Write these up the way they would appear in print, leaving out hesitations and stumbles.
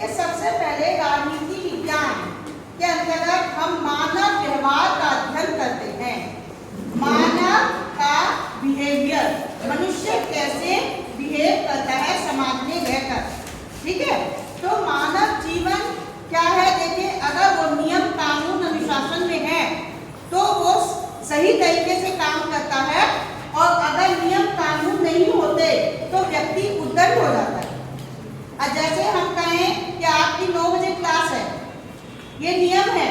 सबसे पहले राजनीति विज्ञान के अंतर्गत हम मानव व्यवहार का अध्ययन करते हैं। मानव का बिहेवियर, मनुष्य कैसे बिहेव करता है समाज में रहकर, ठीक है। तो मानव जीवन क्या है, देखिए, अगर वो नियम कानून अनुशासन में है तो वो सही तरीके से काम करता है, और अगर नियम कानून नहीं होते तो व्यक्ति उद्दंड हो जाता है। जैसे हम कहें कि आपकी 9 बजे क्लास है, ये नियम है।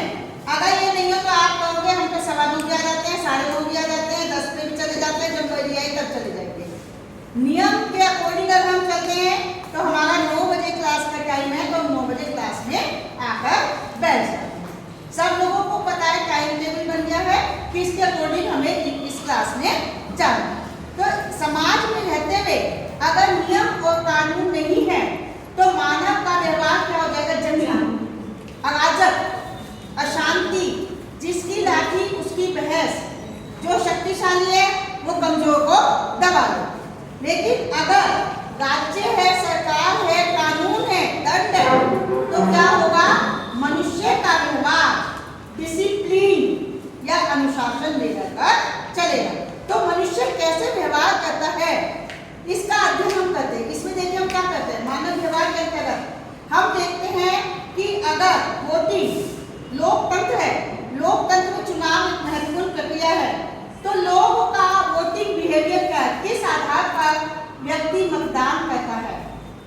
अगर ये नहीं हो तो आप कहोगे हम तो 9:15 भी आ जाते हैं, 9:30 भी आ जाते हैं, 10 पे भी चले जाते हैं, जब बड़ी आई तब चले जाएंगे। नियम के अकॉर्डिंग अगर हम चलते हैं तो हमारा 9 बजे क्लास का टाइम है, तो हम 9 बजे क्लास में आकर बैठ जाते हैं। सब लोगों को पता है, टाइम टेबल बन गया है कि इसके अकॉर्डिंग हमें इस क्लास में जाना है। तो समाज में रहते हुए अगर नियम और कानून नहीं है तो मानव का व्यवहार क्या हो जाएगा, जंगली, अराजक, अशांति, जिसकी लाठी उसकी बहस, जो शक्तिशाली है वो कमजोर को दबा दे। लेकिन अगर राज्य है, सरकार है, कानून है, दंड है, तो क्या होगा, मनुष्य का व्यवहार डिसिप्लिन या अनुशासन लेकर चलेगा। तो मनुष्य कैसे व्यवहार करता है इसका अध्ययन हम करते हैं। इसमें देखिए हम क्या करते हैं, मानव व्यवहार के अंतर्गत हम देखते हैं कि अगर वोटिंग लोकतंत्र है, लोकतंत्र में चुनाव एक महत्वपूर्ण प्रक्रिया है, तो लोगों का वोटिंग बिहेवियर क्या है, किस आधार पर व्यक्ति मतदान करता है।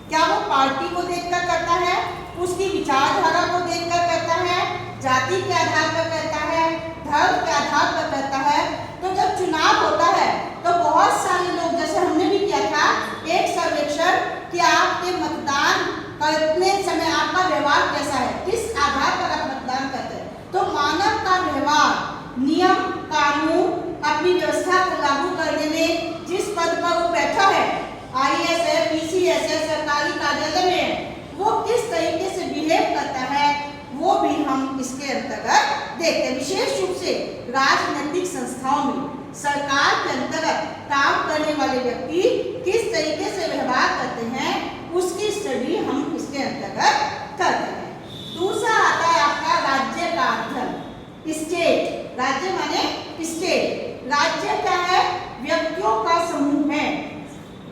क्या वो पार्टी को देखकर करता है, उसकी विचारधारा को देखकर करता है, जाति के आधार पर करता है, धर्म के आधार पर करता है। तो जब चुनाव होता है तो बहुत सारे लोग, जैसे हमने भी किया था एक सर्वेक्षण कि आपके मतदान करने समय आपका व्यवहार कैसा है, किस आधार पर आप मतदान करते हैं। तो मानव का व्यवहार, नियम कानून, अपनी व्यवस्था को लागू करने में जिस पद पर वो बैठा है, IAS है, PCS है, सरकारी कार्यालय में है, वो किस तरीके से बिहेव करता है, वो भी हम इसके अंतर्गत देखते हैं। विशेष रूप से राजनीतिक संस्थाओं में सरकार के अंतर्गत काम करने वाले व्यक्ति किस तरीके से व्यवहार करते हैं, उसकी स्टडी हम इसके अंतर्गत करते हैं। दूसरा आता है आपका राज्य का अध्ययन, स्टेट। राज्य माने स्टेट। राज्य क्या है, व्यक्तियों का समूह है।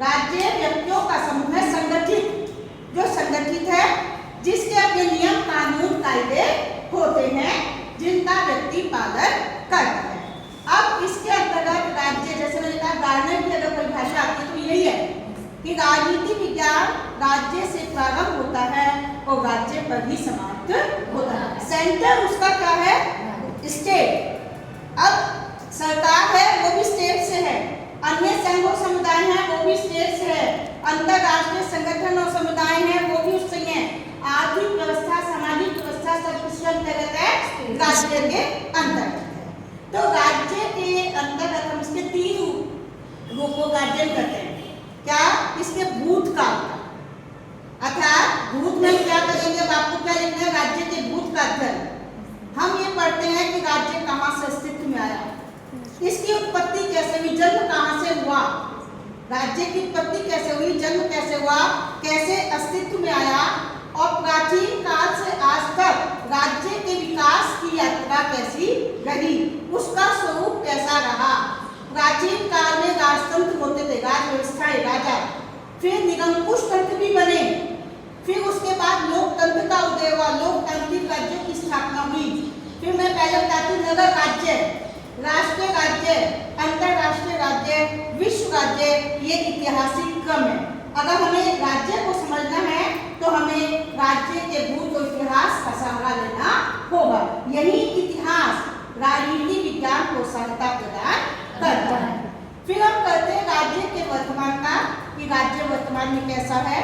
राज्य व्यक्तियों का समूह है, संगठित, जो संगठित है, जिसके अपने नियम कानून कायदे होते हैं, जिनका व्यक्ति पालन करता है। अब इसके अंतर्गत राज्य, जैसे मैंने कहा, गार्डनर की अगर परिभाषा आती है तो यही है कि राजनीति विज्ञान राज्य से प्रारंभ होता है और राज्य पर ही समाप्त होता है। सेंटर उसका क्या है, स्टेट। अब सरकार है वो भी स्टेट से है, अन्य संघ और समुदाय हैं वो भी स्टेट से है, अंतरराष्ट्रीय संगठन और समुदाय हैं वो भी उससे हैं। आर्थिक व्यवस्था, सामाजिक व्यवस्था सब किसके अंतर्गत है, राज्य के अंतर्गत है। तो राज्य के अंतर्गत हम इसके 3 रूपों का अध्ययन करते हैं। क्या, इसके भूतकाल का, अर्थात भूत में क्या करेंगे, अब आपको क्या लिखना है, राज्य के भूत का अध्ययन। हम ये पढ़ते हैं कि राज्य कहाँ से अस्तित्व में आया, इसकी उत्पत्ति कैसे हुई, जन्म कहाँ से हुआ, राज्य की उत्पत्ति कैसे हुई, जन्म कैसे हुआ, कैसे अस्तित्व में आया, और प्राचीन काल से आज तक राज्य के विकास की यात्रा कैसी रही, उसका स्वरूप कैसा रहा। प्राचीन काल में राजतंत्र होते थे, राज व्यवस्थाएं, राजा, फिर निरंकुश तंत्र भी बने, फिर उसके बाद लोकतंत्र का उदय हुआ, लोकतांत्रिक राज्यों की स्थापना हुई। फिर मैं पहले बताती हूँ, नगर राज्य, राष्ट्रीय राज्य, अंतरराष्ट्रीय राज्य, विश्व राज्य, ये ऐतिहासिक क्रम है। अगर हमें राज्य को समझना है तो हमें राज्य के भूत और इतिहास का सहारा लेना होगा। यही इतिहास राजनीति विज्ञान को सहायता प्रदान करता है। फिर हम करते हैं राज्य के वर्तमान का, कि राज्य वर्तमान में कैसा है,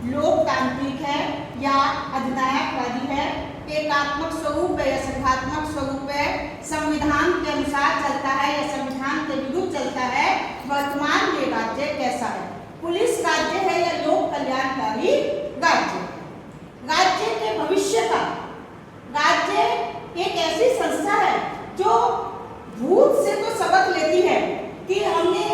लोकतांत्रिक है या अधिनायकवादी है, एकात्मक स्वरूप है या संघात्मक स्वरूप है, संविधान के अनुसार चलता है या संविधान के विरुद्ध चलता है, वर्तमान में राज्य कैसा है, पुलिस राज्य है या लोक कल्याणकारी राज्य। राज्य के भविष्य का, राज्य एक ऐसी संस्था है जो भूत से तो सबक लेती है कि हमने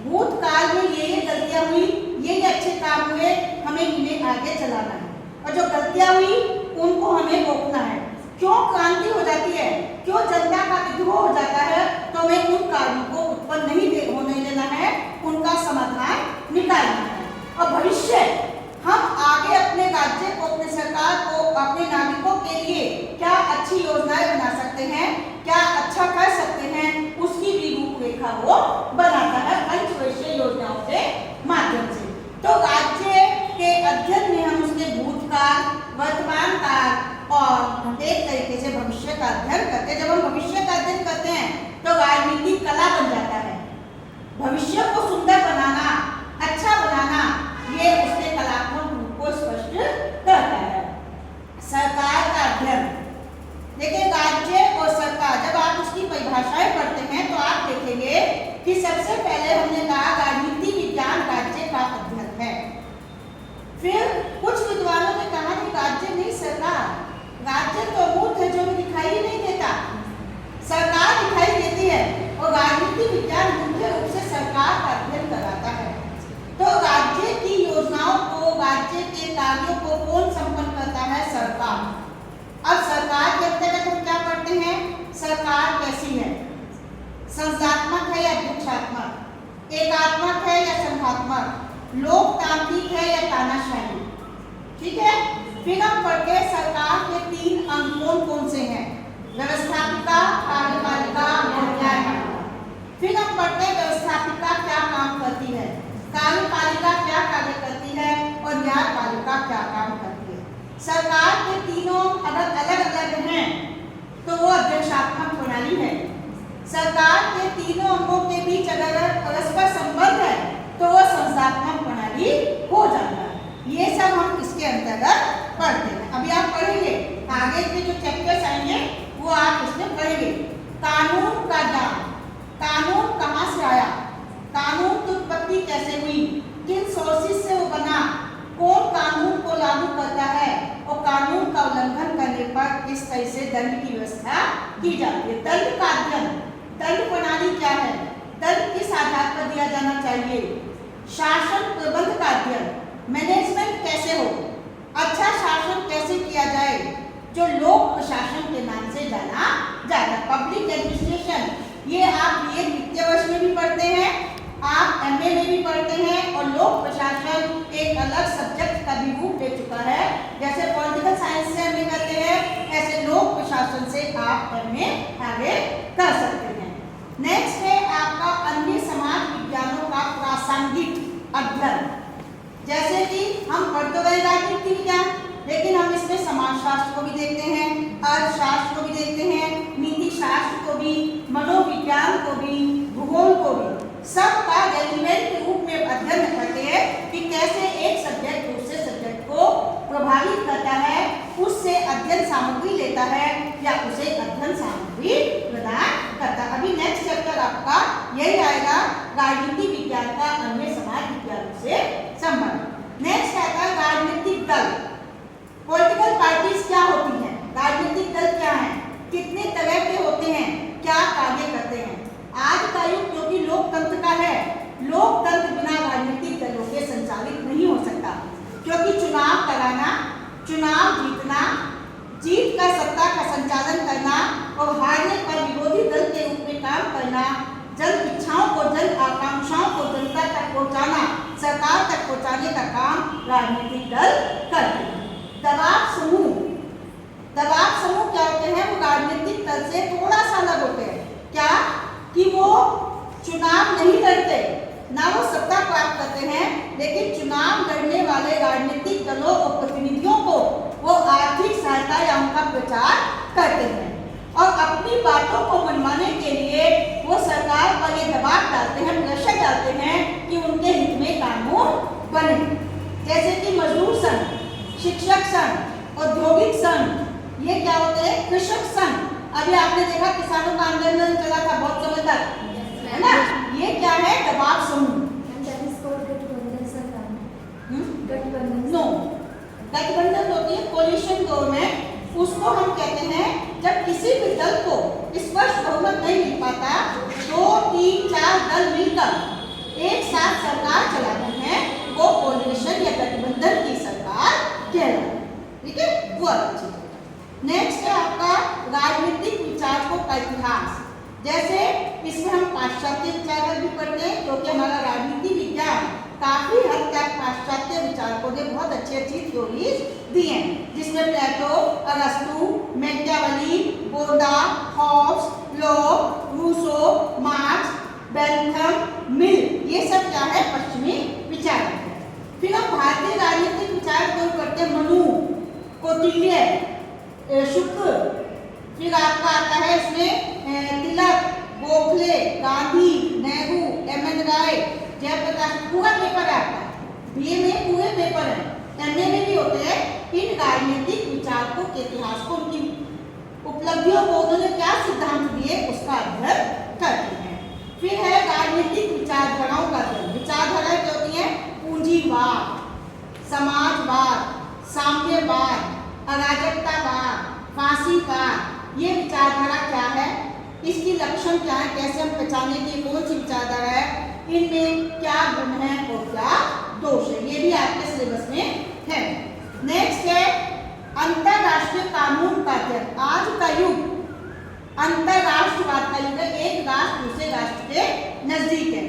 भूतकाल में ये गलतियां हुई, ये अच्छे काम हुए, हमें इन्हें आगे चलाना है। और जो गलतियां हुई उनको हमें रोकना है। क्यों क्रांति हो जाती है, क्यों जनता का विद्रोह हो जाता है, तो हमें उन कारणों को उत्पन्न नहीं होने देना है, उनका समाधान निकालना है। और भविष्य हम आगे अपने राज्य को, अपने सरकार को, अपने नागरिकों के लिए क्या अच्छी योजनाएं बना सकते हैं, क्या अच्छा कर सकते हैं, उसकी भी रूपरेखा वो बनाता है पंचवर्षीय योजनाओं के माध्यम से। तो राज्य के अध्ययन में हम उसके भूतकाल, वर्तमान काल और एक तरीके से भविष्य का अध्ययन करते हैं। जब हम भविष्य का अध्ययन करते हैं तो राजनीति कला बन जाता है। भविष्य को सुंदर बनाना, अच्छा बनाना, ये उसके कलात्मक रूप को स्पष्ट करता है। सरकार का अध्ययन, देखिए राज्य और सरकार, जब आप उसकी परिभाषाएं पढ़ते हैं तो आप देखेंगे कि सबसे पहले हमने कहा राजनीति विज्ञान राज्य का अध्ययन है। फिर कुछ विद्वानों ने कहा कि राज्य नहीं सरकार, राज्य तो मूर्त है जो दिखाई ही नहीं देता, सरकार दिखाई देती है। और राजनीति विज्ञान मुख्य रूप से सरकार का अध्ययन कराता है। तो राज्य की योजनाओं को, राज्य के कार्यों को कौन संपन्न करता है? सरकार। अब सरकार के अंतर्गत हम क्या पढ़ते हैं? सरकार कैसी है, संस्थात्मक है या अध्यक्षात्मक, एकात्मक है या संघात्मक, लोकतांत्रिक है या तानाशाही। ठीक है। फिर हम पढ़ते हैं सरकार के 3 अंग कौन कौन से हैं? व्यवस्थापिका, कार्यपालिका और न्यायपालिका। फिर हम पढ़ते हैं व्यवस्थापिका क्या काम करती है, कार्यपालिका क्या कार्य करती है और न्यायपालिका क्या काम करती है। सरकार के तीनों अगर अलग अलग हैं तो वो अध्यक्षात्मक प्रणाली है। सरकार के तीनों अंगों के बीच अगर परस्पर संबंध है तो वो संस्थात्मक प्रणाली हो जाता है। ये सब हम इसके अंतर्गत पढ़ते हैं। अभी आप पढ़ेंगे, आगे के जो चैप्टर्स आएंगे वो आप इसमें पढ़ेंगे। कानून का ज्ञान, कानून कहाँ से आया, कानून की उत्पत्ति कैसे हुई, किन सोर्सेस से वो बना, कौन कानून को लागू करता है और कानून का उल्लंघन करने पर किस तरह से दंड की व्यवस्था की जाती है। दंड का अध्ययन, दंड प्रणाली क्या है, दंड किस आधार पर दिया जाना चाहिए, शासन प्रबंध का अध्ययन, मैनेजमेंट कैसे हो, अच्छा शासन कैसे किया जाए, जो लोक प्रशासन के नाम से जाना जाता है, पब्लिक एडमिनिस्ट्रेशन। ये आप बीए द्वितीय वर्ष में भी पढ़ते हैं, आप एमए में भी पढ़ते हैं। और लोक प्रशासन एक अलग सब्जेक्ट का भी रूप ले चुका है। जैसे पॉलिटिकल साइंस से एमए करते हैं, ऐसे लोक प्रशासन से आप एमए आगे कर सकते हैं। नेक्स्ट है आपका अन्य समाज विज्ञानों का प्रासंगिक अध्ययन। जैसे कि हम पढ़ तो रहे राजनीति विज्ञान, लेकिन हम इसमें समाजशास्त्र को भी देखते हैं, अर्थशास्त्र को भी देखते हैं, नीति शास्त्र को भी, मनोविज्ञान को भी, भूगोल को भी, सबका रेलिवेंट रूप में अध्ययन करते हैं कि कैसे एक सब्जेक्ट दूसरे सब्जेक्ट को प्रभावित करता है, उससे अध्ययन सामग्री लेता है या उसे अध्ययन सामग्री प्रदान करता है। अभी नेक्स्ट चैप्टर आपका यही आएगा, राजनीति विज्ञान का अन्य समाज विज्ञान से संबंध। नेक्स्ट आता है राजनीतिक दल, पॉलिटिकल पार्टीज क्या होती हैं, राजनीतिक दल क्या है, कितने तरह के होते हैं, क्या कार्य करते हैं। आज का युग क्योंकि लोकतंत्र का है, लोकतंत्र बिना राजनीतिक दलों के संचालित नहीं हो सकता, क्योंकि चुनाव कराना, चुनाव जीतना, जीत कर सत्ता का संचालन करना और हारने पर विरोधी दल के रूप में काम करना, जन इच्छाओं को, जन आकांक्षाओं को जनता तक पहुंचाना, सरकार तक पहुंचाने का काम राजनीतिक दल करते हैं। दबाव समूह, दबाव समूह क्या होते हैं, वो राजनीतिक दल से थोड़ा सा अलग होते हैं। क्या कि वो चुनाव नहीं लड़ते, ना वो सत्ता प्राप्त करते हैं, लेकिन चुनाव लड़ने वाले राजनीतिक दलों और प्रतिनिधियों को वो आर्थिक सहायता या उनका प्रचार करते हैं और अपनी बातों को मनवाने के लिए वो सरकार पर ये दबाव डालते हैं, प्रेशर डालते हैं कि उनके हित में कानून बने। जैसे कि मजदूर संघ, शिक्षक संघ, औद्योगिक संघ, ये क्या होते हैं, कृषक संघ। अभी आपने देखा किसानों का आंदोलन चला था बहुत समय तक, है ना, ये क्या है, दबाव समूह। नो, गठबंधन होती है कोलिशन गवर्नमेंट, उसको हम कहते हैं जब किसी भी दल को स्पष्ट बहुमत नहीं मिल पाता, 2, 3, 4 दल मिलकर एक साथ सरकार चलाते हैं, वो कोलिशन या गठबंधन की सरकार कहलाती है। ठीक है, वो अलग चीज है। नेक्स्ट है आपका राजनीतिक विचारकों का इतिहास। जैसे इसमें हम पाश्चात्य विचारक भी पढ़ते हैं, क्योंकि हमारा राजनीति विज्ञान काफी हद तक पाश्चात्य विचारकों ने बहुत अच्छी अच्छी थ्योरीज दी हैं, जिसमें प्लेटो, अरस्तु, मैकियावेली, गोडा, Hobbes, Locke, Rousseau, Marx, Bentham, Mill, ये सब क्या है, पश्चिमी विचारक है। फिर हम भारतीय राजनीतिक विचार को करते हैं, मनु, कौटिल्य, शुक्ल, फिर आपका आता है इसमें तिलक, गोखले, गांधी, नेहरू, एम.एन. राय, जयप्रकाश, पूरा पेपर है आपका, बीए में पूरे पेपर है, एमए में भी होते हैं। इन राजनीतिक विचारकों के इतिहास को, उनकी उपलब्धियों को, उन्होंने क्या सिद्धांत दिए, उसका अध्ययन करते हैं। फिर है राजनीतिक विचारधाराओं का अध्ययन। विचारधाराएं क्या होती हैं, पूंजीवाद, समाजवाद, साम्यवाद, अराजकतावाद, फांसीवाद, ये विचारधारा क्या है, इसकी लक्षण क्या है, कैसे हम पहचाने की कौन सी विचारधारा है, इनमें क्या गुण है और क्या दोष है, ये भी आपके सिलेबस में है। नेक्स्ट है अंतरराष्ट्रीय कानून का अध्ययन। आज का युग अंतरराष्ट्रवाद का युग है, एक राष्ट्र दूसरे राष्ट्र के नजदीक है।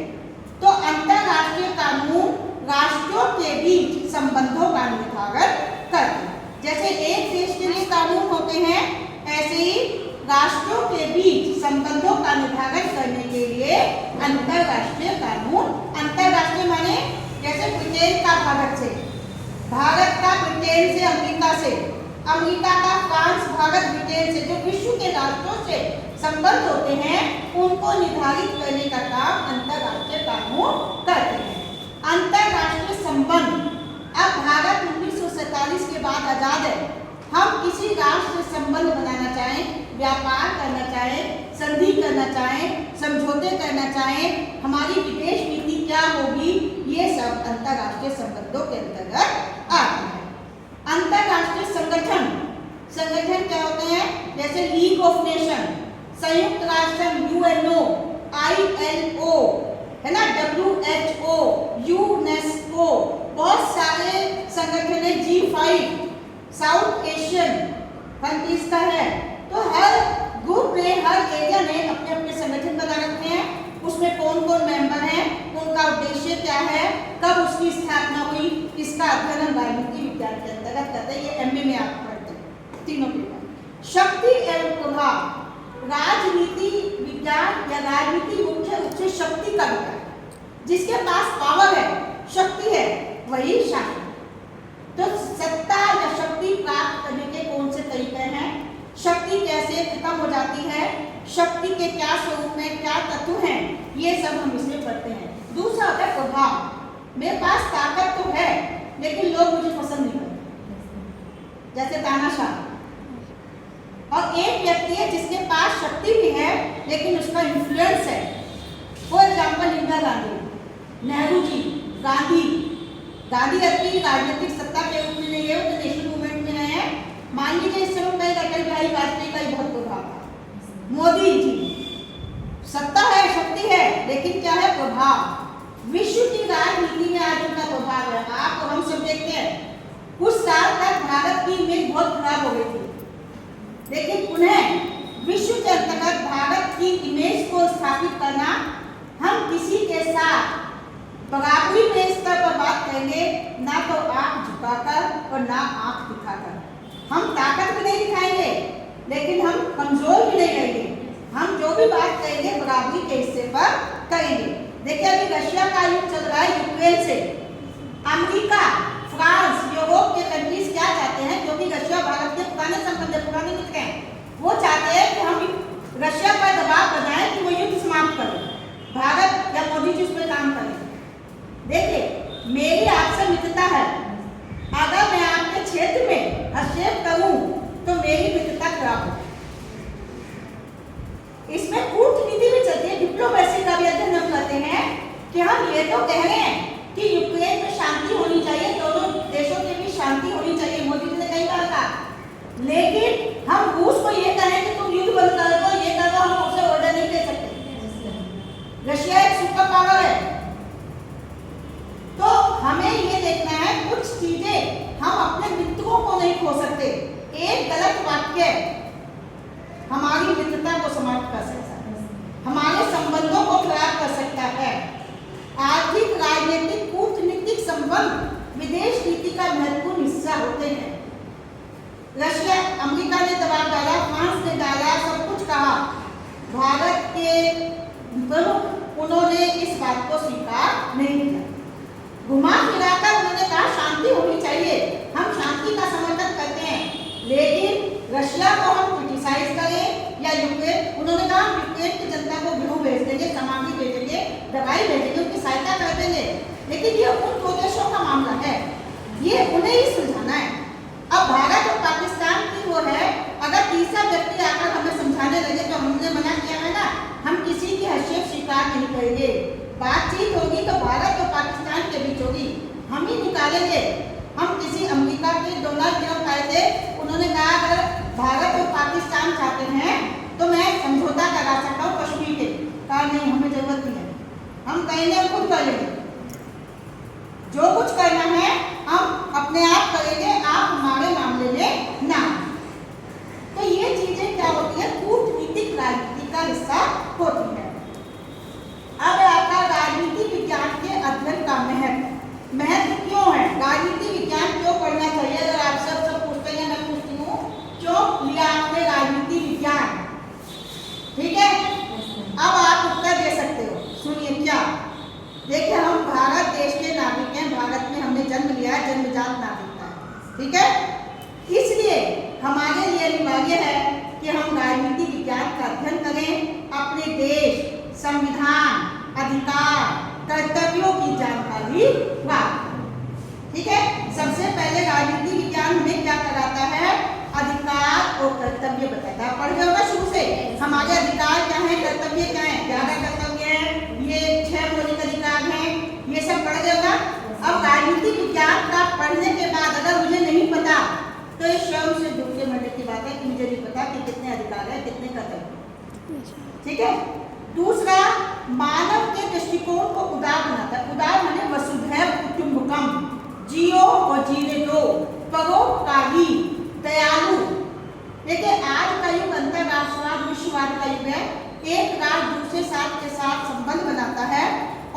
तो अंतरराष्ट्रीय कानून राष्ट्रों के बीच संबंधों का निर्धारण करते हैं। जैसे एक देश के लिए कानून होते हैं, ऐसे ही राष्ट्रों के बीच संबंधों का निर्धारण करने के लिए अंतरराष्ट्रीय कानून। अंतरराष्ट्रीय माने जैसे ब्रिटेन का भारत से, भारत का ब्रिटेन से, अमेरिका से, अमेरिका का फ्रांस, भारत ब्रिटेन से, जो विश्व के राष्ट्रों से संबंध होते हैं, उनको निर्धारित करने का काम अंतरराष्ट्रीय कानून करते हैं। अंतरराष्ट्रीय संबंध, अब भारत 1947 के बाद आजाद है, हम किसी राष्ट्र से संबंध बनाना चाहें, व्यापार करना चाहें, संधि करना चाहें, समझौते करना चाहें, हमारी विदेश नीति क्या होगी, ये सब अंतरराष्ट्रीय संबंधों के अंतर्गत आते हैं। अंतरराष्ट्रीय संगठन, संगठन क्या होते हैं, जैसे लीग ऑफ नेशन, संयुक्त राष्ट्र, यूएनओ, आईएलओ, है ना, WHO, यूनेस्को, बहुत सारे संगठन है, G5, साउथ एशियन कंट्रीज का है। तो हर ग्रुप ने, हर एरिया ने अपने अपने संगठन बना रखे हैं, उसमें कौन कौन मेंबर हैं, उनका उद्देश्य क्या है, कब उसकी स्थापना हुई, इसका अध्ययन हम राजनीति विज्ञान के अंतर्गत करते हैं। ये एमए में आप पढ़ते हैं, तीनों पेपर। शक्ति एवं प्रभाव, राजनीति विज्ञान या राजनीति मुख्य रूप से शक्ति का विज्ञान, जिसके पास पावर है, शक्ति है, वही शासन। तो सत्ता या शक्ति प्राप्त करने के कौन से तरीके हैं, शक्ति कैसे खत्म हो जाती है, शक्ति के क्या स्वरूप में क्या तत्व हैं, ये सब हम इसमें पढ़ते हैं। दूसरा होता है प्रभाव, मेरे पास ताकत तो है लेकिन लोग मुझे पसंद नहीं करते, जैसे तानाशाह। और एक व्यक्ति है जिसके पास शक्ति भी है लेकिन उसका इन्फ्लुएंस है, फॉर एग्जाम्पल इंदिरा गांधी, नेहरू जी, गांधी। गांधी अपनी राजनीतिक सत्ता के रूप में नहीं है, वो नेशनल मूवमेंट में रहे हैं। मान लीजिए इस समय कहीं अटल बिहारी वाजपेयी का ही बहुत प्रभाव था। मोदी जी, सत्ता है, शक्ति है, लेकिन क्या है, प्रभाव। विश्व की राजनीति में आज उनका प्रभाव है। आप और हम सब देखते हैं, कुछ साल तक भारत की इमेज बहुत खराब हो गई थी, लेकिन उन्हें विश्व के अंतर्गत भारत की इमेज को स्थापित करना, हम किसी के साथ बराबरी के स्तर पर बात करेंगे, ना तो आंख झुकाकर और ना आंख दिखाकर। हम ताकत भी नहीं दिखाएंगे लेकिन हम कमजोर भी नहीं रहेंगे, हम जो भी बात करेंगे बराबरी के हिस्से पर करेंगे। देखिए अभी रशिया का युद्ध चल रहा है यूक्रेन से, अमेरिका, फ्रांस, यूरोप के कंट्रीज क्या चाहते हैं, क्योंकि रशिया भारत के पुराने संबंध, पुराने मित्र हैं, वो चाहते हैं कि हम रशिया पर दबाव बनाएं कि वो युद्ध समाप्त करें, भारत या मोदी जी उस पर काम करें। देखिए मेरी आपसे मित्रता है, अगर मैं आपके क्षेत्र में हस्तक्षेप करूं तो मेरी मित्रता खराब हो। इसमें कूटनीति भी चलती है, डिप्लोमेसी का भी अध्ययन हम करते हैं कि हम ये तो कह रहे हैं कि यूक्रेन में शांति होनी चाहिए, दोनों देशों के बीच शांति होनी चाहिए, मोदी जी ने कई बार कहा, लेकिन हम रूस को ये कहें कि तुम युद्ध बंद कर दो, ये कर दो, हम उसे ऑर्डर नहीं दे सकते। रशिया एक सुपर पावर है, तो हमें ये देखना है कुछ चीजें हम अपने मित्रों को नहीं नहीं हो सकते। एक गलत वाक्य हमारी मित्रता को समाप्त कर सकता है, हमारे संबंधों को खराब कर सकता है। आर्थिक, राजनीतिक, कूटनीतिक संबंध विदेश नीति का महत्वपूर्ण हिस्सा होते हैं। रशिया, अमेरिका ने दबाव डाला, फ्रांस ने डाला, सब कुछ कहा। भारत के प्रमुख उन्होंने इस बात को स्वीकार नहीं किया। घुमा फिराकर उन्होंने कहा शांति होनी चाहिए, हम शांति का समर्थन करते हैं, लेकिन रशिया को हम क्रिटिसाइज करें या यूक्रेन, उन्होंने कहा यूक्रेन की जनता को गेहूं भेज देंगे, सामग्री भेजेंगे, दवाई भेजेंगे, उनकी सहायता कर देंगे, लेकिन ये उन दो देशों का मामला है, ये उन्हें ही सुलझाना है। अब भारत और पाकिस्तान की वो है, अगर तीसरा व्यक्ति आकर हमें समझाने लगे तो हमने मना किया है ना, हम किसी की हैसियत स्वीकार नहीं करेंगे। बातचीत होगी तो भारत और पाकिस्तान के बीच होगी, हम ही निकालेंगे। हम किसी अमेरिका के डोनाल्ड ट्रंप आए थे, उन्होंने कहा अगर भारत और पाकिस्तान चाहते हैं तो मैं समझौता करा सकता हूँ कश्मीर के, कहा नहीं हमें जरूरत नहीं है, हम कहेंगे हम खुद कर लेंगे, जो कुछ करना है हम अपने आप करेंगे, आप हमारे मामले में ना। तो ये चीजें क्या होती है, कूटनीतिक राजनीति का हिस्सा होती है। अब आपका राजनीति विज्ञान के अध्ययन का महत्व क्यों है, राजनीति विज्ञान क्यों पढ़ना चाहिए? अगर आप सब पूछते हैं, मैं पूछती हूँ क्यों लिया आपने राजनीति विज्ञान? ठीक है, अब आप उत्तर दे सकते हो। सुनिए क्या, देखिए हम भारत देश के नागरिक हैं, भारत में हमने जन्म लिया है, जन्मजात नागरिकता है, ठीक है। इसलिए हमारे लिए अनिवार्य है कि हम राजनीति विज्ञान का अध्ययन करें, अपने देश, संविधान, अधिकार, कर्तव्यों की जानकारी प्राप्त करें। ठीक है, सबसे पहले राजनीति विज्ञान हमें क्या कराता है, अधिकार और कर्तव्य बताता है। पढ़ गए शुरू से, हमारे अधिकार क्या है, कर्तव्य क्या है, 11 कर्तव्य है, ये 6 मौलिक अधिकार हैं, ये सब पढ़ गए होगा। अब राजनीति विज्ञान का पढ़ने के बाद अगर मुझे नहीं पता तो ये स्वयं से दुख के मरने की बात है कि मुझे नहीं पता कि कितने अधिकार है, कितने कर्तव्य। ठीक है, दूसरा मानव के दृष्टिकोण को उदार बनाता है। उदार माने वसुधैव कुटुंबकम, जियो और जीने दो, परोपकारी, दयालु। देखिए आज का युग अंतरराष्ट्रवाद, विश्ववाद का युग है, एक राष्ट्र दूसरे साथ के साथ संबंध बनाता है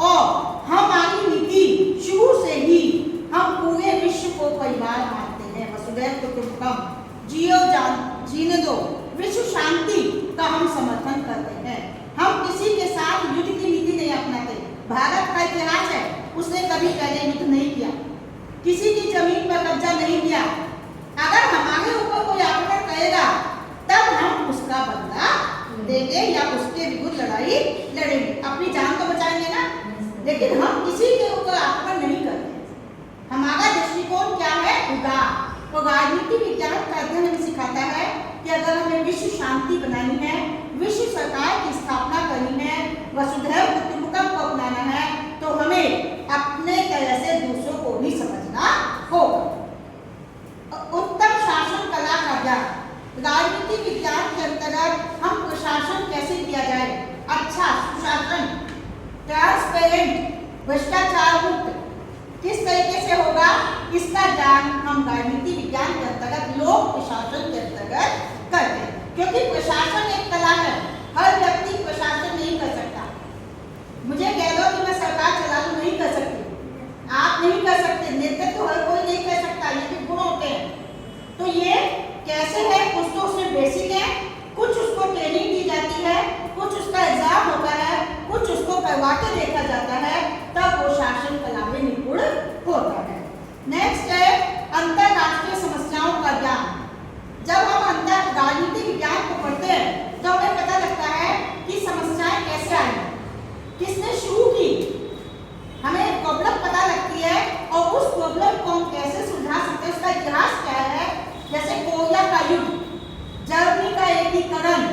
और हमारी नीति शुरू से ही हम पूरे विश्व को परिवार मानते हैं। वसुधैव कुटुंबकम, जियो जीने दो, विश्व शांति का हम समर्थन करते हैं। हम किसी के साथ युद्ध की नीति नहीं अपनाते। भारत का इतिहास है, उसने कभी पहले युद्ध नहीं किया, किसी की जमीन पर कब्जा नहीं किया। अगर हमारे ऊपर कोई आक्रमण करेगा तब हम उसका बदला देंगे या उसके विरुद्ध लड़ाई लड़ेंगे, अपनी जान तो बचाएंगे ना, लेकिन हम किसी के ऊपर आक्रमण नहीं करते। हमारा दृष्टिकोण क्या है, उदार। तो राजनीति विज्ञान का अध्ययन हमें सिखाता है कि अगर हमें विश्व शांति बनानी है, विश्व सरकार की स्थापना करनी है, वसुधैव कुटुंबकम को अपनाना है, तो हमें अपने तरह से दूसरों को भी समझना होगा। उत्तम शासन कला का ज्ञान, राजनीति विज्ञान के अंतर्गत हम प्रशासन कैसे किया जाए, अच्छा सुशासन, ट्रांसपेरेंट, भ्रष्टाचार मुक्त किस तरीके से होगा, इसका ज्ञान हम राजनीति विज्ञान के अंतर्गत लोक प्रशासन के अंतर्गत करते हैं। क्योंकि प्रशासन एक कला है, हर व्यक्ति प्रशासन नहीं कर सकता। मुझे कह दो कि मैं सरकार चला लूं, नहीं कर सकती, आप नहीं कर सकते, नेतृत्व तो हर कोई नहीं कर सकता, ये भी गुण होते हैं। तो ये कैसे है, कुछ तो उसमें बेसिक है, कुछ उसको ट्रेनिंग दी जाती है, कुछ उसका एग्जाम होता है, कुछ उसको करवा के देखा जाता है, तब वो शासन कला में निपुण होता है। नेक्स्ट है अंतरराष्ट्रीय समस्याओं का ज्ञान। जब हम अंतर राजनीति विज्ञान को पढ़ते हैं तो हमें पता लगता है कि समस्याएं कैसे आई, किसने शुरू की, हमें प्रॉब्लम पता लगती है और उस प्रॉब्लम को हम कैसे सुलझा सकते हैं, उसका इतिहास क्या है। जैसे कोरिया का युद्ध, जर्मनी का एकीकरण,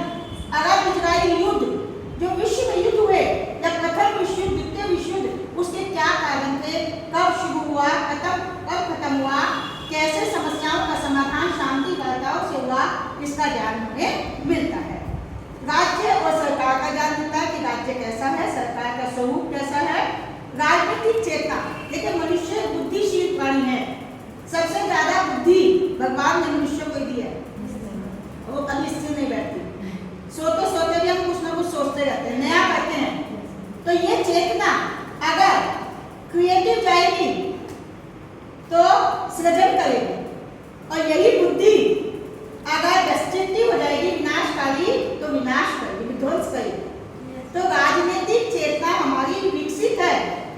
अरब इजराइल युद्ध, जो विश्व में युद्ध हुए, या प्रथम विश्व युद्ध, द्वितीय विश्व युद्ध, उसके क्या कारण थे, कब शुरू हुआ, कब खत्म हुआ, कैसे समस्याओं का समाधान शांति वार्ताओं से हुआ, इसका ज्ञान हमें मिलता है। राज्य और सरकार का ज्ञान मिलता है कि राज्य कैसा है, सरकार का स्वरूप कैसा है। राजनीतिक चेतना, देखिए मनुष्य बुद्धिशील प्राणी है, सबसे ज्यादा बुद्धि भगवान ने मनुष्य को दिया है, वो कभी इससे नहीं बैठती। सोते सोते भी हम कुछ ना कुछ सोचते रहते हैं, नया करते हैं। तो ये चेतना अगर क्रिएटिव जाएगी तो सृजन करेगी, और यही बुद्धि अगर डिस्ट्रक्टिव हो जाएगी, विनाशकारी, तो विनाश करेगी, विध्वंस करेगी। तो राजनीतिक चेतना हमारी विकसित है,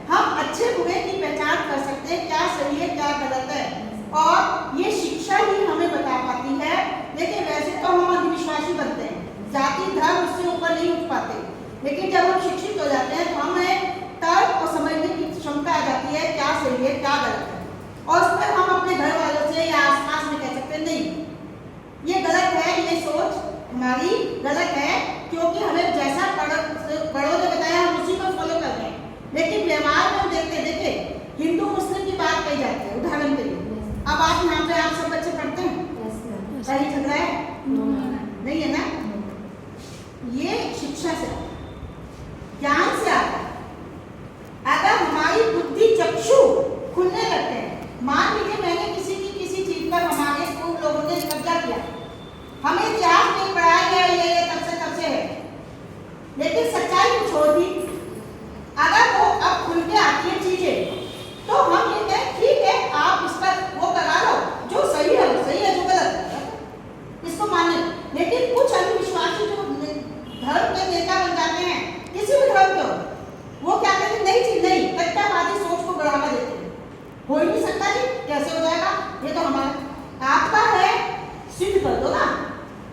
हम अच्छे बुरे की पहचान कर सकते हैं, क्या सही है क्या गलत है, और ये शिक्षा ही हमें बता पाती है। लेकिन वैसे तो हम अंधविश्वासी बनते हैं, जाति धर्म उससे ऊपर नहीं उठ पाते, लेकिन जब हम शिक्षित हो जाते हैं तो हमें तर्क और समझने की क्षमता आ जाती है, क्या सही है क्या गलत है, और उस पर हम अपने घर वालों से या आसपास में कह सकते हैं नहीं ये गलत है, ये सोच हमारी गलत है, क्योंकि हमें जैसा बड़ों ने बताया हम उसी को फॉलो कर रहे हैं। लेकिन व्यवहार में देखते हिंदू मुस्लिम की बात कही जाती है, उदाहरण के लिए। अब आप यहाँ पे आप सब बच्चे पढ़ते हैं, सही झगड़ा है नहीं है ना? ये शिक्षा से, ज्ञान से आता है। अगर हमारी बुद्धि चक्षु खुलने लगते हैं, मान लीजिए मैंने किसी चीज पर हमारे स्कूल लोगों ने कब्जा किया, हमें इतिहास में पढ़ाया गया ये तब से है, लेकिन सच्चाई कुछ और थी। अगर वो अब खुल के आती है चीजें, तो हम ये कहें ठीक है आप इस पर वो करा लो, जो सही है वो सही है, जो गलत है इसको माने। लेकिन कुछ अंधविश्वासी जो धर्म के नेता बन जाते हैं, किसी भी धर्म के, वो क्या कहते हैं नई चीज नहीं, कट्टरवादी सोच को बढ़ावा देते हैं। हो ही नहीं सकता जी, कैसे हो जाएगा, ये तो हमारा आपका है, सिद्ध कर दो ना,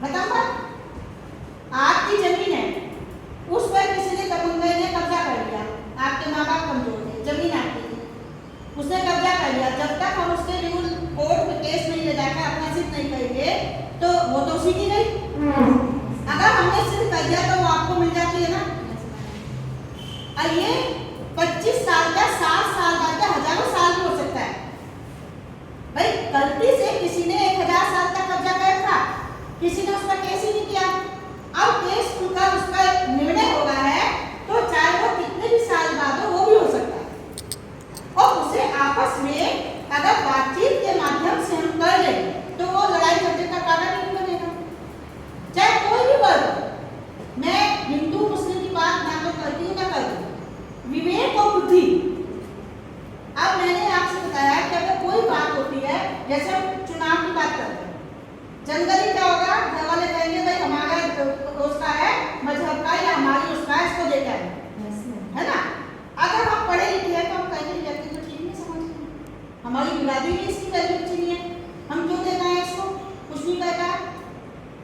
बताओ। आपकी जमीन है, उस पर किसी ने कबंगई ने कब्जा कर लिया, आपके माँ बाप कमजोर थे, जमीन आपकी थी, उसने कब्जा कर लिया। जब तक हम उसके रूल कोर्ट में केस नहीं ले जाकर अपना सिद्ध नहीं करेंगे, तो वो तो उसी की गई। अगर हमने सिद्ध कर दिया तो वो आपको मिल जाती है ना। और ये 25 साल का, 7 साल का, हजारों साल भी हो सकता है। भाई गलती से किसी ने 1000 साल तक कब्जा कर रखा, किसी ने उस पर केस ही नहीं किया, अब केस खुलकर उस पर निर्णय हो रहा है, तो चाहे वो कितने भी साल बाद हो, वो भी हो सकता है। और उसे आपस में अगर बातचीत के माध्यम से हम कर लें, तो वो लड़ाई झगड़े का कारण नहीं बनेगा। चाहे कोई भी वर्ग, मैं हिंदू मुस्लिम की बात ना तो करती हूँ ना करती, विवेक और बुद्धि। अब मैंने आपसे बताया कि अगर कोई बात होती है, जैसे हम चुनाव की बात करते हैं, जनरली क्या होगा, घर वाले कहेंगे भाई हमारा उसका है मजहब का या हमारी उसका है, इसको देता है ना। अगर हम पढ़े लिखे हैं तो हम कहेंगे व्यक्ति को ठीक नहीं समझते, हमारी बिरादरी में इसकी वैल्यू अच्छी नहीं है, हम क्यों देना है इसको, कुछ नहीं कहता।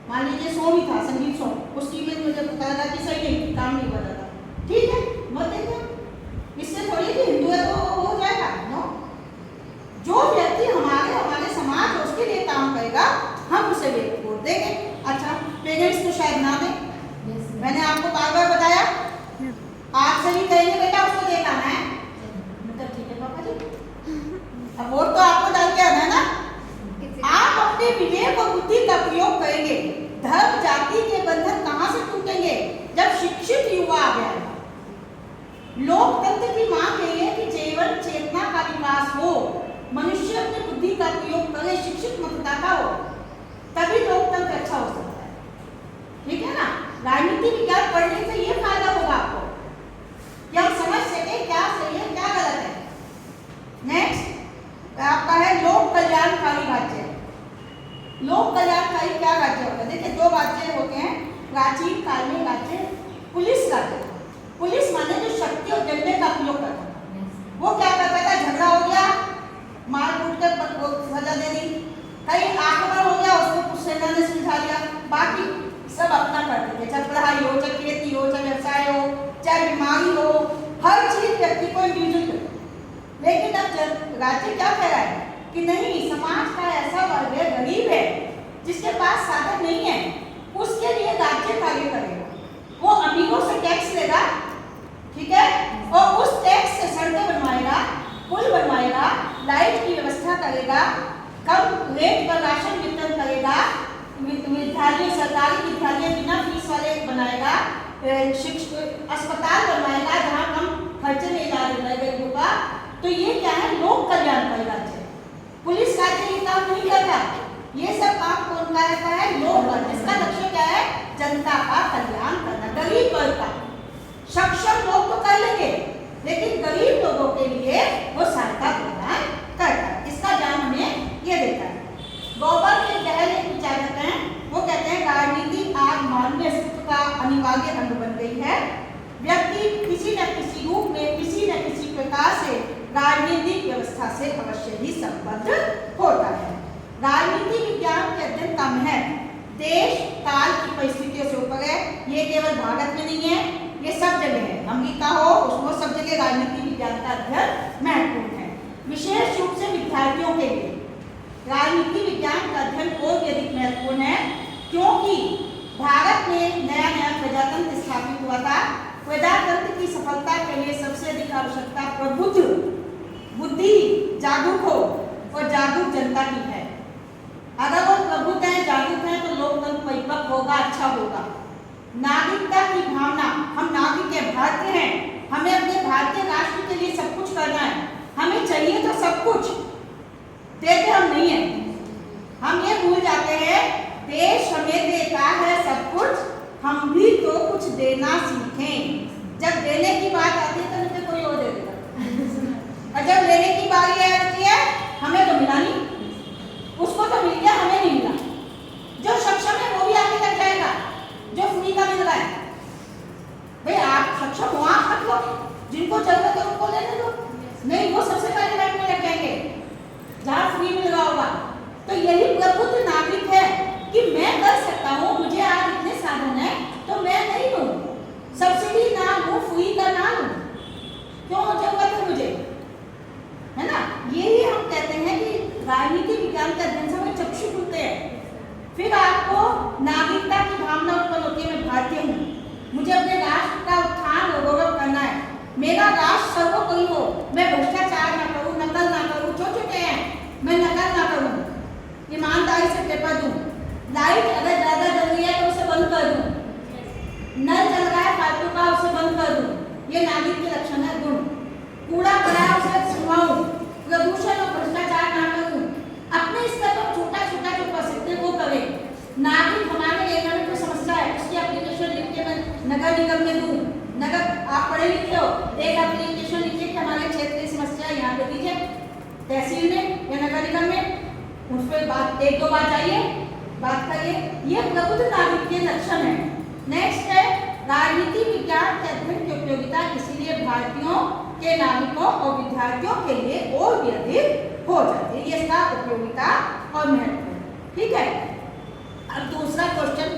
मान लीजिए सोमी था, संगीत सॉन्ग, उसकी में मुझे पता लगा कि सही नहीं, काम नहीं कर रहा था, ठीक है मत देखो, इससे थोड़ी कि हिंदू है तो हो जाएगा। नो, जो व्यक्ति हमारे समाज उसके लिए काम करेगा, हम उसे वोट देंगे। अच्छा, पेरेंट्स तो शायद ना दें, मैंने आपको बार बार बताया, आप सभी कहेंगे बेटा उसको देखा है, मतलब ठीक है पापा जी, अब वोट तो आपको डाल के आना है ना। आप अपने विवेक और बुद्धि का प्रयोग करेंगे, धर्म जाति के बंधन कहां से टूटेंगे, जब शिक्षित युवा आ गया। लोकतंत्र की मांग यही है कि जीवन चेतना का विकास हो, मनुष्य अपनी बुद्धि का प्रयोग करे, शिक्षित मतदाता हो, तभी लोकतंत्र अच्छा हो सकता है, ठीक है ना। राजनीति विज्ञान पढ़ने से ये फायदा होगा आपको कि हम समझ सके क्या सही है क्या गलत है। नेक्स्ट आपका है लोक कल्याणकारी राज्य। लोक कल्याणकारी क्या राज्य होता है? देखिए दो राज्य होते हैं प्राचीन काल में, राज्य पुलिस राज्य। पुलिस माने जो शक्ति और डंडे का प्रयोग करता था, वो क्या करता था, झगड़ा हो गया मार कूट कर सजा दे दी, कहीं आक्रमण हो गया उसको कुछ सेना ने सुलझा लिया, बाकी सब अपना करते थे, चाहे पढ़ाई हो, चाहे खेती हो, चाहे व्यवसाय हो, चाहे बीमारी हो, हर चीज व्यक्ति को इंडिविजुअल। लेकिन अब राज्य क्या कह रहा है कि नहीं, समाज का ऐसा वर्ग है, गरीब है, जिसके पास साधन नहीं है, उसके लिए राज्य कार्य करेगा, वो अमीरों से टैक्स लेगा, ठीक है, और उस टैक्स से सड़कें बनवाएगा, पुल बनवाएगा, लाइट की व्यवस्था करेगा, कम रेट पर राशन वितरण करेगा, विद्यालय सरकारी विद्यालय बिना फीस वाले बनाएगा, अस्पताल बनवाएगा जहाँ कम खर्चे में इलाज होगा गरीबों का। तो ये क्या है, लोक कल्याणकारी राज्य। पुलिस राज्य ये काम नहीं करता, ये सब काम कौन का रहता है? लोकल। इसका लक्ष्य क्या है? जनता का कल्याण करना, गरीब वर्ग का। सक्षम लोग तो कर लेंगे, लेकिन गरीब लोगों के लिए वो सहायता प्रदान करता है। इसका ज्ञान हमें ये देता है। गॉबल के गहरे विचारक हैं, वो कहते हैं राजनीति आज मानवीय अस्तित्व का अनिवार्य अंग बन गई है। व्यक्ति किसी न किसी रूप में, किसी न किसी प्रकार से राजनीतिक व्यवस्था से अवश्य ही संबद्ध होता है। राजनीति विज्ञान के अध्ययन का महत्व देश काल की परिस्थितियों से ऊपर है। ये केवल भारत में नहीं है, ये सब जगह है। अमेरिका हो, उसमें सब जगह राजनीति विज्ञान का अध्ययन महत्वपूर्ण है। विशेष रूप से विद्यार्थियों के लिए राजनीति विज्ञान का अध्ययन और भी अधिक महत्वपूर्ण है, क्योंकि भारत में नया नया प्रजातंत्र स्थापित हुआ था। प्रजातंत्र की सफलता के लिए सबसे अधिक आवश्यकता प्रबुद्ध, बुद्धि जागरूक हो और जागरूक जनता की है। अगर वो प्रबुद्ध हैं, जागरूक हैं, तो लोकतंत्र परिपक्व होगा, अच्छा होगा। नागरिकता की भावना, हम नागरिक हैं, भारतीय हैं, हमें अपने भारतीय राष्ट्र के लिए सब कुछ करना है। हमें चाहिए तो सब कुछ, देते हम नहीं है। हम ये भूल जाते हैं देश हमें देता है सब कुछ, हम भी तो कुछ देना सीखें। जब देने की बात आती है तो मुझे कोई और दे देगा, और जब लेने की बारी आती है हमें तो मिला नहीं, उसको तो मिल गया, हमें नहीं मिला। जो सक्षम है वो भी आगे लग जाएगा, जो फ्री का मिल रहा है। भाई आप सक्षम हो, आप मत लो, जिनको जरूरत है उनको लेने दो। नहीं, वो सबसे पहले लाइन में लग जाएंगे जहाँ फ्री मिल रहा होगा। तो यही प्रबुद्ध नागरिक है कि मैं कर सकता हूँ, मुझे आज इतने साधन है तो मैं नहीं लूँ, सब्सिडी ना लूँ, फ्री का ना लूँ, क्यों जरूरत है मुझे, है ना। यही हम कहते हैं कि राजनीति विज्ञान का अध्ययन से हमें चक्षु खुलते हैं। फिर आपको नागरिकता की भावना उत्पन्न होती है, मैं भारतीय हूँ, मुझे अपने राष्ट्र का उत्थान और गौरव करना है, मेरा राष्ट्र सर्वोपरि हो, मैं भ्रष्टाचार ना करूँ, नकल ना करूँ, छोटे हैं, मैं नकल ना करूँ, ईमानदारी से पेपर दूँ, लाइट अगर ज़्यादा जल रही है तो उसे बंद कर दूँ, नल चल रहा है फालतू का उसे बंद कर दूँ, ये नागरिक के लक्षण है, गुण। कूड़ा पड़ा है उसे सुनवाऊँ, प्रदूषण और भ्रष्टाचार ना करूँ, अपने स्तर पर छोटा छोटा जो कर सकते हैं वो करें। नागरिक हमारे एरिया में कोई समस्या है, उसकी एप्लीकेशन लिख के मैं नगर निगम में दूँ। नगर, आप पढ़े लिखे हो, एक एप्लीकेशन लिखिए कि हमारे क्षेत्र की समस्या यहाँ पे दीजिए, तहसील में या नगर निगम में, उस पर बात एक दो बार जाइए, बात करिए। ये प्रबुद्ध नागरिक के लक्षण है। नेक्स्ट है राजनीति विज्ञान के अध्ययन की उपयोगिता इसीलिए भारतीयों के नागरिकों और विद्यार्थियों के लिए और भी अधिक हो जाती है। ये इसका उपयोगिता और महत्व है। ठीक है, अब दूसरा क्वेश्चन